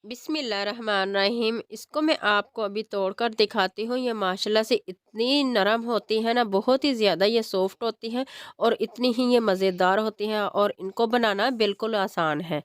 बिस्मिल्लाहिर्रहमानिर्रहीम। इसको मैं आपको अभी तोड़कर दिखाती हूँ। ये माशाल्लाह से इतनी नरम होती है ना, बहुत ही ज़्यादा ये सॉफ्ट होती है और इतनी ही ये मज़ेदार होती हैं और इनको बनाना बिल्कुल आसान है।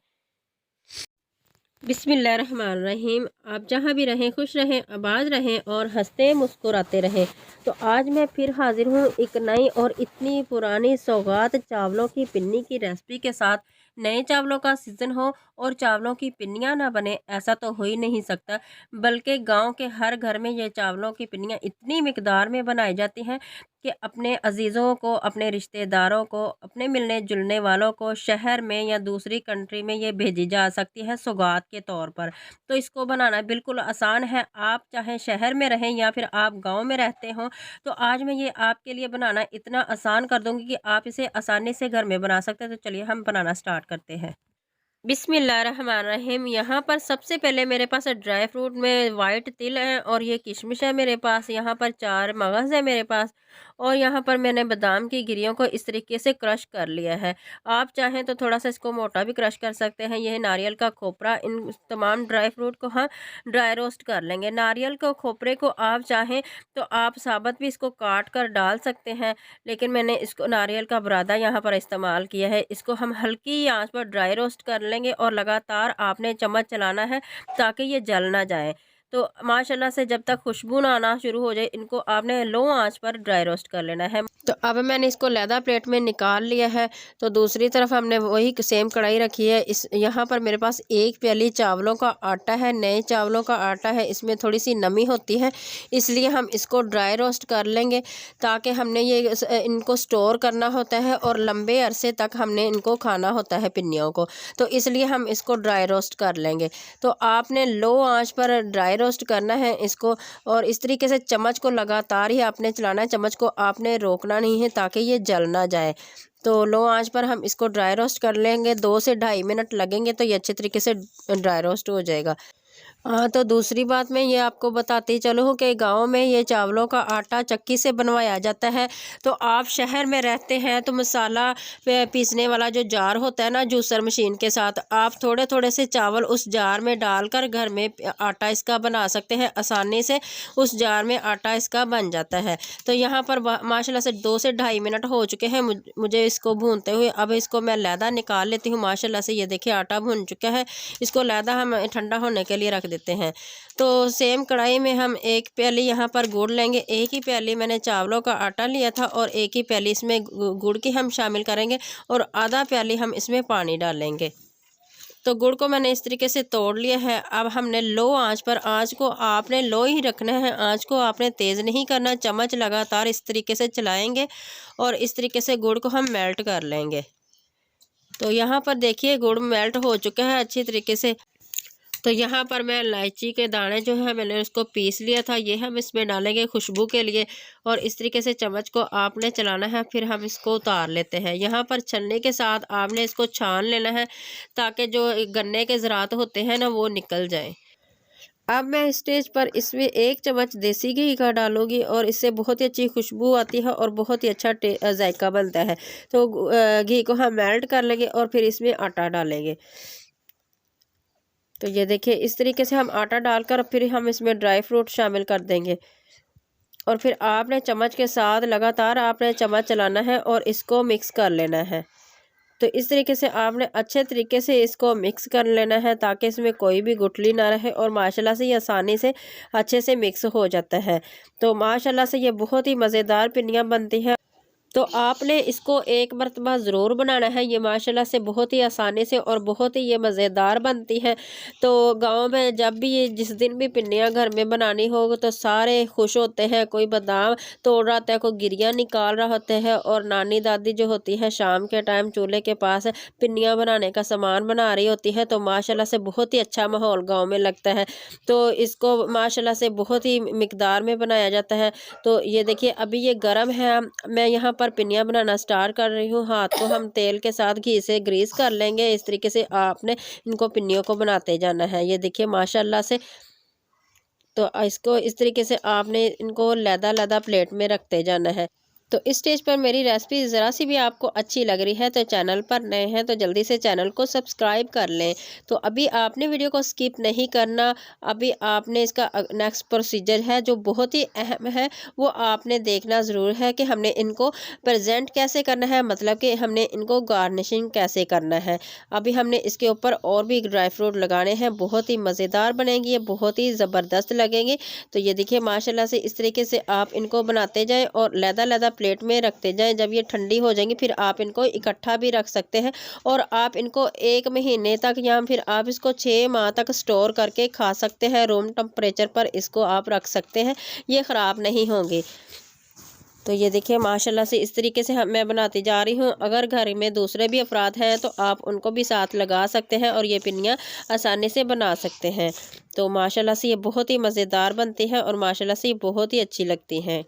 बिस्मिल्लाहिर्रहमानिर्रहीम। आप जहाँ भी रहें खुश रहें, आबाद रहें और हंसते मुस्कुराते रहें। तो आज मैं फिर हाजिर हूँ एक नई और इतनी पुरानी सौगात चावलों की पिन्नी की रेसिपी के साथ। नए चावलों का सीज़न हो और चावलों की पिन्नियाँ ना बने, ऐसा तो हो ही नहीं सकता। बल्कि गांव के हर घर में ये चावलों की पिन्नियाँ इतनी मिकदार में बनाई जाती हैं कि अपने अजीज़ों को, अपने रिश्तेदारों को, अपने मिलने जुलने वालों को शहर में या दूसरी कंट्री में ये भेजी जा सकती है सौगात के तौर पर। तो इसको बनाना बिल्कुल आसान है। आप चाहे शहर में रहें या फिर आप गांव में रहते हों, तो आज मैं ये आपके लिए बनाना इतना आसान कर दूंगी कि आप इसे आसानी से घर में बना सकते हैं। तो चलिए हम बनाना स्टार्ट करते हैं। बिस्मिल्लाहिर्रहमानिर्रहीम। यहाँ पर सबसे पहले मेरे पास ड्राई फ्रूट में वाइट तिल है और ये किशमिश है मेरे पास। यहाँ पर 4 मगज़ है मेरे पास और यहाँ पर मैंने बादाम की गिरियों को इस तरीके से क्रश कर लिया है। आप चाहें तो थोड़ा सा इसको मोटा भी क्रश कर सकते हैं। यह नारियल का खोपरा, इन तमाम ड्राई फ्रूट को हम ड्राई रोस्ट कर लेंगे। नारियल को खोपरे को आप चाहें तो आप साबुत भी इसको काट कर डाल सकते हैं, लेकिन मैंने इसको नारियल का बुरादा यहाँ पर इस्तेमाल किया है। इसको हम हल्की आंच पर ड्राई रोस्ट कर लेंगे और लगातार आपने चम्मच चलाना है ताकि ये जल ना जाए। तो माशाल्लाह से जब तक खुशबू ना आना शुरू हो जाए, इनको आपने लो आंच पर ड्राई रोस्ट कर लेना है। तो अब मैंने इसको लैदा प्लेट में निकाल लिया है। तो दूसरी तरफ हमने वही सेम कढ़ाई रखी है। इस यहाँ पर मेरे पास 1 प्याली चावलों का आटा है, नए चावलों का आटा है। इसमें थोड़ी सी नमी होती है, इसलिए हम इसको ड्राई रोस्ट कर लेंगे ताकि हमने ये इनको स्टोर करना होता है और लंबे अरसे तक हमने इनको खाना होता है पिन्नियों को। तो इसलिए हम इसको ड्राई रोस्ट कर लेंगे। तो आपने लो आंच पर ड्राई रोस्ट करना है इसको और इस तरीके से चम्मच को लगातार ही आपने चलाना है, चम्मच को आपने रोकना नहीं है ताकि ये जल ना जाए। तो लो आंच पर हम इसको ड्राई रोस्ट कर लेंगे। 2 से ढाई मिनट लगेंगे तो ये अच्छे तरीके से ड्राई रोस्ट हो जाएगा। हाँ, तो दूसरी बात मैं ये आपको बताती चलूँ कि गाँव में ये चावलों का आटा चक्की से बनवाया जाता है। तो आप शहर में रहते हैं तो मसाला पीसने वाला जो जार होता है ना, जूसर मशीन के साथ, आप थोड़े थोड़े से चावल उस जार में डालकर घर में आटा इसका बना सकते हैं। आसानी से उस जार में आटा इसका बन जाता है। तो यहाँ पर माशाल्लाह से 2 से ढाई मिनट हो चुके हैं मुझे इसको भूनते हुए। अब इसको मैं लैदा निकाल लेती हूँ। माशाल्लाह से ये देखिए आटा भुन चुका है। इसको लैदा हम ठंडा होने के लिए रख देते हैं। तो सेम कढ़ाई में हम 1 प्याली यहाँ पर गुड़ लेंगे। 1 ही प्याली मैंने चावलों का आटा लिया था और 1 ही प्याली इसमें गुड़ की हम शामिल करेंगे और आधा प्याली हम इसमें पानी डालेंगे। तो गुड़ को मैंने इस तरीके से तोड़ लिया है। अब हमने लो आंच पर, आंच को आपने लो ही रखना है, आंच को आपने तेज़ नहीं करना। चम्मच लगातार इस तरीके से चलाएंगे और इस तरीके से गुड़ को हम मेल्ट कर लेंगे। तो यहाँ पर देखिए गुड़ मेल्ट हो चुका है अच्छी तरीके से। तो यहाँ पर मैं इलायची के दाने जो है मैंने उसको पीस लिया था, ये हम इसमें डालेंगे खुशबू के लिए और इस तरीके से चम्मच को आपने चलाना है, फिर हम इसको उतार लेते हैं। यहाँ पर छन्नी के साथ आपने इसको छान लेना है ताकि जो गन्ने के ज़रात होते हैं ना वो निकल जाए। अब मैं स्टेज पर इसमें 1 चम्मच देसी घी का डालूँगी और इससे बहुत ही अच्छी खुशबू आती है और बहुत ही अच्छा जायका बनता है। तो घी को हम मेल्ट कर लेंगे और फिर इसमें आटा डालेंगे। तो ये देखिए इस तरीके से हम आटा डालकर फिर हम इसमें ड्राई फ्रूट शामिल कर देंगे और फिर आपने चम्मच के साथ लगातार आपने चम्मच चलाना है और इसको मिक्स कर लेना है। तो इस तरीके से आपने अच्छे तरीके से इसको मिक्स कर लेना है ताकि इसमें कोई भी गुठली ना रहे और माशाल्लाह से ये आसानी से अच्छे से मिक्स हो जाता है। तो माशाल्लाह से ये बहुत ही मज़ेदार पिन्नियाँ बनती हैं। तो आपने इसको एक मरतबा ज़रूर बनाना है। ये माशाल्लाह से बहुत ही आसानी से और बहुत ही ये मज़ेदार बनती है। तो गाँव में जब भी ये जिस दिन भी पिन्नियाँ घर में बनानी हो तो सारे खुश होते हैं। कोई बादाम तोड़ रहा होता है, कोई गिरियाँ निकाल रहा होता है और नानी दादी जो होती है शाम के टाइम चूल्हे के पास पिन्नियाँ बनाने का सामान बना रही होती है। तो माशाल्लाह से बहुत ही अच्छा माहौल गाँव में लगता है। तो इसको माशाल्लाह से बहुत ही मिकदार में बनाया जाता है। तो ये देखिए अभी ये गर्म है। मैं यहाँ पर पिन्नियाँ बनाना स्टार्ट कर रही हूँ। हाथ को हम तेल के साथ घी से ग्रीस कर लेंगे। इस तरीके से आपने इनको पिन्नियों को बनाते जाना है। ये देखिए माशाल्लाह से। तो इसको इस तरीके से आपने इनको लैदा लैदा प्लेट में रखते जाना है। तो इस स्टेज पर मेरी रेसिपी ज़रा सी भी आपको अच्छी लग रही है तो चैनल पर नए हैं तो जल्दी से चैनल को सब्सक्राइब कर लें। तो अभी आपने वीडियो को स्किप नहीं करना, अभी आपने इसका नेक्स्ट प्रोसीजर है जो बहुत ही अहम है, वो आपने देखना ज़रूर है कि हमने इनको प्रेजेंट कैसे करना है, मतलब कि हमने इनको गार्निशिंग कैसे करना है। अभी हमने इसके ऊपर और भी ड्राई फ्रूट लगाने हैं, बहुत ही मज़ेदार बनेंगी, ये बहुत ही ज़बरदस्त लगेंगे। तो ये देखिए माशाल्लाह से इस तरीके से आप इनको बनाते जाएँ और लैदा-लैदा प्लेट में रखते जाएँ। जब ये ठंडी हो जाएँगी फिर आप इनको इकट्ठा भी रख सकते हैं और आप इनको 1 महीने तक या फिर आप इसको 6 माह तक स्टोर करके खा सकते हैं। रूम टेम्परेचर पर इसको आप रख सकते हैं, ये ख़राब नहीं होंगे। तो ये देखिए माशाल्लाह से इस तरीके से मैं बनाती जा रही हूँ। अगर घर में दूसरे भी अफराद हैं तो आप उनको भी साथ लगा सकते हैं और ये पिन्नियाँ आसानी से बना सकते हैं। तो माशाल्लाह से ये बहुत ही मज़ेदार बनती हैं और माशाल्लाह से ये बहुत ही अच्छी लगती हैं।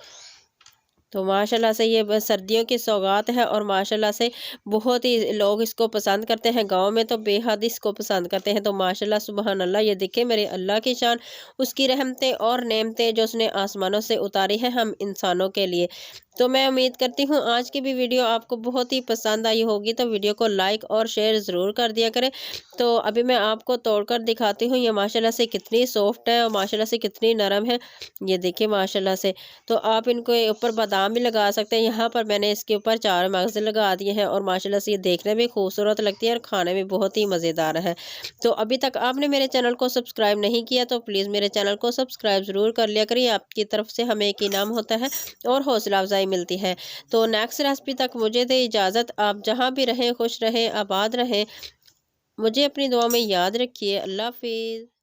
तो माशाल्लाह से ये सर्दियों की सौगात है और माशाल्लाह से बहुत ही लोग इसको पसंद करते हैं। गाँव में तो बेहद इसको पसंद करते हैं। तो माशाल्लाह सुबहान अल्लाह, ये देखिए मेरे अल्लाह की शान, उसकी रहमतें और नेमतें जो उसने आसमानों से उतारी हैं हम इंसानों के लिए। तो मैं उम्मीद करती हूँ आज की भी वीडियो आपको बहुत ही पसंद आई होगी, तो वीडियो को लाइक और शेयर ज़रूर कर दिया करें। तो अभी मैं आपको तोड़कर दिखाती हूँ, ये माशाल्लाह से कितनी सॉफ्ट है और माशाल्लाह से कितनी नरम है। ये देखिए माशाल्लाह से। तो आप इनको ऊपर बादाम भी लगा सकते हैं। यहाँ पर मैंने इसके ऊपर 4 मगज़ लगा दिए हैं और माशाल्लाह से ये देखने में खूबसूरत लगती है और खाने में बहुत ही मज़ेदार है। तो अभी तक आपने मेरे चैनल को सब्सक्राइब नहीं किया तो प्लीज़ मेरे चैनल को सब्सक्राइब ज़रूर कर लिया करिए। आपकी तरफ से हमें एक इनाम होता है और हौसला अफ़ज़ाई मिलती है। तो नेक्स्ट रेसिपी तक मुझे दें इजाज़त। आप जहाँ भी रहें खुश रहें, आबाद रहें। मुझे अपनी दुआ में याद रखिए। अल्लाह हाफ़िज़।